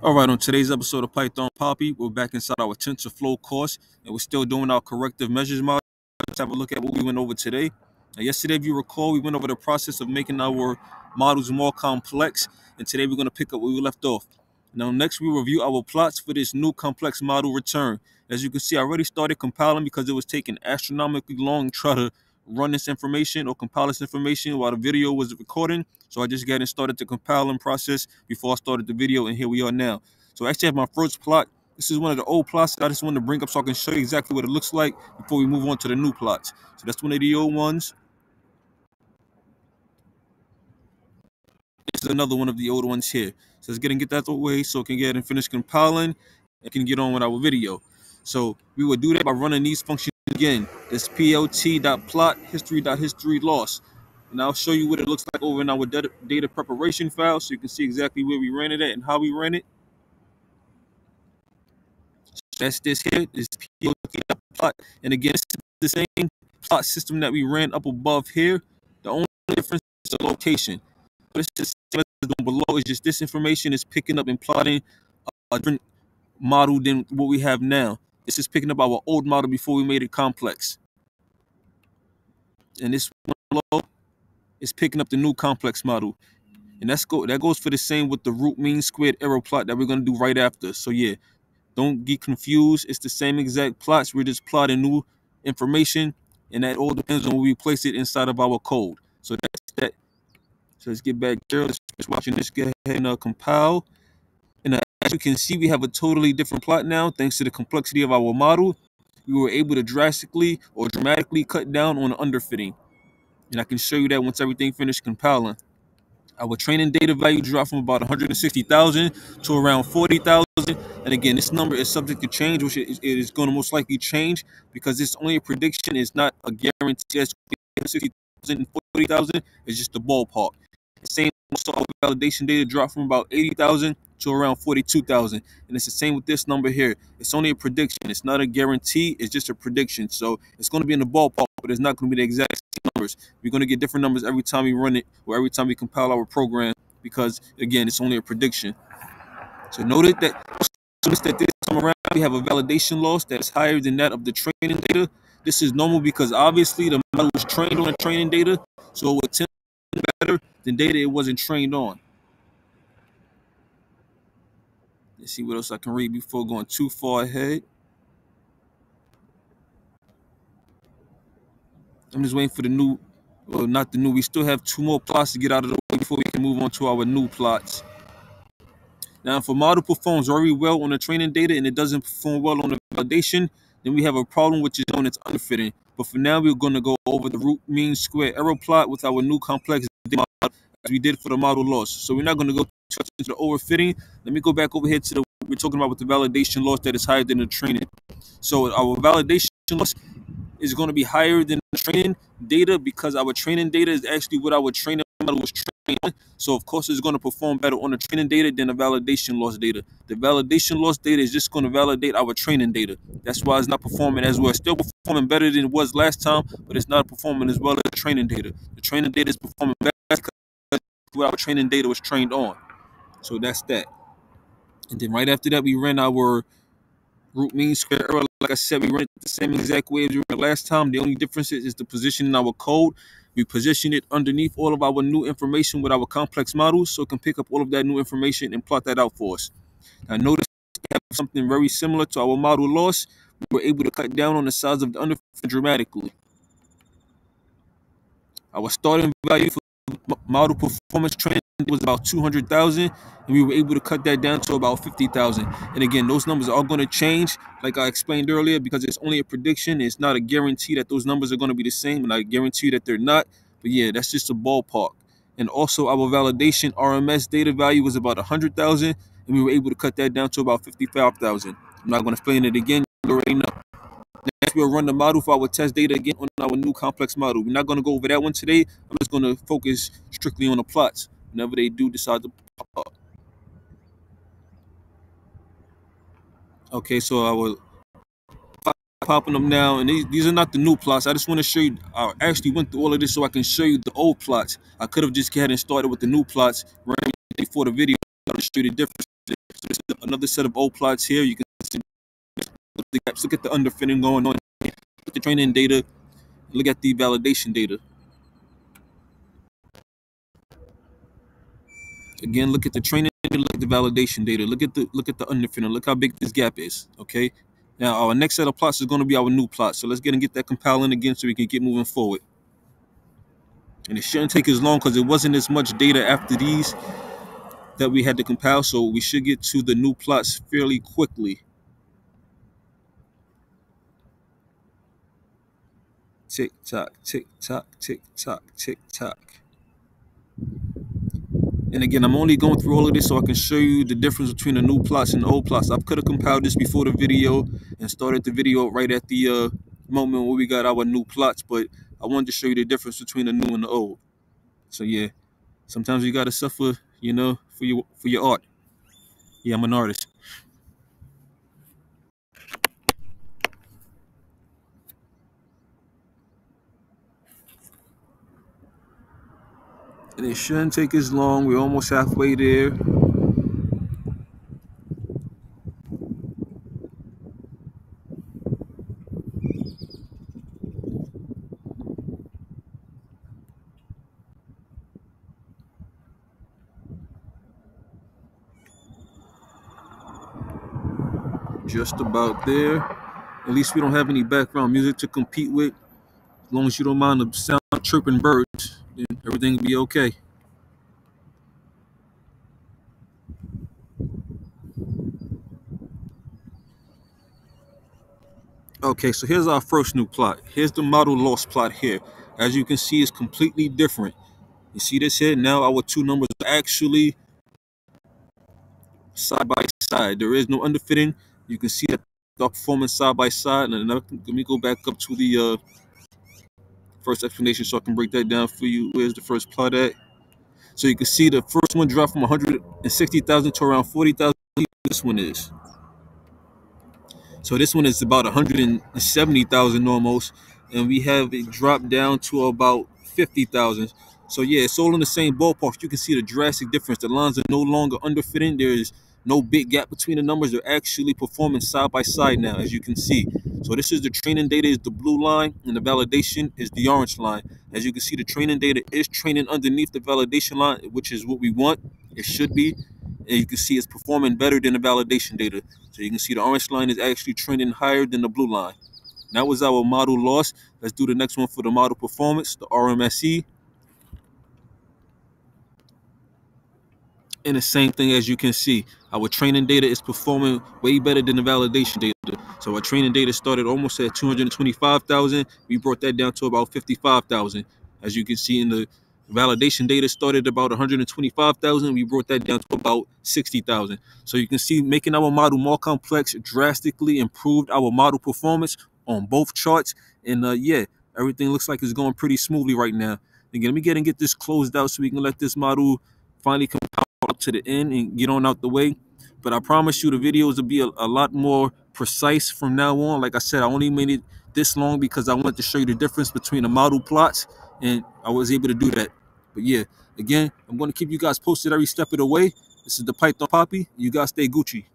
All right, on today's episode of Python Papi, we're back inside our TensorFlow course, and we're still doing our corrective measures model. Let's have a look at what we went over today. Now, yesterday, if you recall, we went over the process of making our models more complex, and today we're going to pick up where we left off. Now, next, we review our plots for this new complex model return. As you can see, I already started compiling because it was taking astronomically long to try to run this information or compile this information while the video was recording. So I just got and started the compiling process before I started the video, and here we are now. So I actually have my first plot. This is one of the old plots that I just wanted to bring up so I can show you exactly what it looks like before we move on to the new plots. So that's one of the old ones. This is another one of the old ones here. So let's get that away so we can get and finish compiling and can get on with our video. So we will do that by running these functions again. This plt.plot history.history loss. And I'll show you what it looks like over in our data preparation file so you can see exactly where we ran it at and how we ran it. That's this here, this plot. And again, it's the same plot system that we ran up above here. The only difference is the location. But it's just the same as the one below. It's just this information is picking up and plotting a different model than what we have now. This is picking up our old model before we made it complex. And this one below is picking up the new complex model. And that goes for the same with the root mean squared error plot that we're going to do right after. So yeah, don't get confused. It's the same exact plots. We're just plotting new information, and that all depends on where we place it inside of our code. So that's that. So let's get back here. Let's watching this. Go ahead and compile. And as you can see, we have a totally different plot now, thanks to the complexity of our model. We were able to drastically or dramatically cut down on the underfitting. And I can show you that once everything finished compiling. Our training data value dropped from about 160,000 to around 40,000. And again, this number is subject to change, which it is going to most likely change because it's only a prediction. It's not a guarantee. 60,000 and 40,000 is just a ballpark. The same also our validation data dropped from about 80,000 to around 42,000. And it's the same with this number here. It's only a prediction. It's not a guarantee. It's just a prediction. So it's going to be in the ballpark, but it's not going to be the exact same numbers. We're going to get different numbers every time we run it or every time we compile our program because, again, it's only a prediction. So notice that this time around we have a validation loss that is higher than that of the training data. This is normal because obviously the model was trained on the training data, so it would tend to be better than data it wasn't trained on. Let's see what else I can read before going too far ahead. I'm just waiting for the new, well, not the new. We still have two more plots to get out of the way before we can move on to our new plots. Now, if a model performs very well on the training data and it doesn't perform well on the validation, then we have a problem which is known as underfitting. But for now, we're going to go over the root mean square error plot with our new complex model as we did for the model loss. So we're not going to go touch into the overfitting. Let me go back over here to the we're talking about with the validation loss that is higher than the training. So our validation loss is going to be higher than the training data because our training data is actually what our training model was trained on. So of course it's going to perform better on the training data than the validation loss data. The validation loss data is just going to validate our training data. That's why it's not performing as well. It's still performing better than it was last time, but it's not performing as well as the training data. The training data is performing better because what our training data was trained on. So that's that. And then right after that, we ran our root mean square error. Like I said, we run it the same exact way as we ran last time. The only difference is the position in our code. We position it underneath all of our new information with our complex models so it can pick up all of that new information and plot that out for us. Now notice we have something very similar to our model loss. We were able to cut down on the size of the underfit dramatically. Our starting value for model performance training was about 200,000, and we were able to cut that down to about 50,000. And again, those numbers are going to change, like I explained earlier, because it's only a prediction. It's not a guarantee that those numbers are going to be the same, and I guarantee that they're not. But yeah, that's just a ballpark. And also, our validation RMS data value was about 100,000, and we were able to cut that down to about 55,000. I'm not going to explain it again. You already know. Next, we'll run the model for our test data again on our new complex model. We're not going to go over that one today. I'm just going to focus strictly on the plots whenever they do decide to pop up. Okay, so I will popping them now, and these are not the new plots. I just want to show you. I actually went through all of this so I can show you the old plots. I could have just gone ahead and started with the new plots right before the video to show you the difference. So this is another set of old plots here. You can see the gaps. Look at the underfitting going on. Look at the training data. Look at the validation data. Again, look at the training data. Look at the validation data. Look at the underfitting. Look how big this gap is. Okay. Now our next set of plots is going to be our new plot. So let's get that compiling again so we can get moving forward. And it shouldn't take as long because it wasn't as much data after these that we had to compile. So we should get to the new plots fairly quickly. Tick tock, tick tock, tick tock, tick tock. And again, I'm only going through all of this so I can show you the difference between the new plots and the old plots. I could have compiled this before the video and started the video right at the moment where we got our new plots, but I wanted to show you the difference between the new and the old. So yeah, sometimes you gotta suffer, you know, for your art. Yeah, I'm an artist. And it shouldn't take as long. We're almost halfway there. Just about there. At least we don't have any background music to compete with. As long as you don't mind the sound of chirping birds, then everything will be okay. Okay, so here's our first new plot. Here's the model loss plot here. As you can see, it's completely different. You see this here? Now our two numbers are actually side by side. There is no underfitting. You can see that they're performing side by side. And let me go back up to the first explanation so I can break that down for you. Where's the first plot at? So you can see the first one dropped from 160,000 to around 40,000. This one is. So this one is about 170,000 almost, and we have it dropped down to about 50,000. So yeah, it's all in the same ballpark. You can see the drastic difference. The lines are no longer underfitting. There is no big gap between the numbers. They're actually performing side by side now, as you can see. So this is the training data is the blue line, and the validation is the orange line. As you can see, the training data is training underneath the validation line, which is what we want. It should be. And you can see it's performing better than the validation data. So you can see the orange line is actually trending higher than the blue line. That was our model loss. Let's do the next one for the model performance, the RMSE. And the same thing, as you can see, our training data is performing way better than the validation data. So our training data started almost at 225,000. We brought that down to about 55,000. As you can see in the validation data started about 125,000. We brought that down to about 60,000. So you can see making our model more complex drastically improved our model performance on both charts. And yeah, everything looks like it's going pretty smoothly right now. Again, let me get this closed out so we can let this model finally compile up to the end and get on out the way. But I promise you the videos will be a lot more precise from now on. Like I said, I only made it this long because I wanted to show you the difference between the model plots, and I was able to do that. But yeah, again, I'm going to keep you guys posted every step of the way. This is the Python Papi. You guys stay Gucci.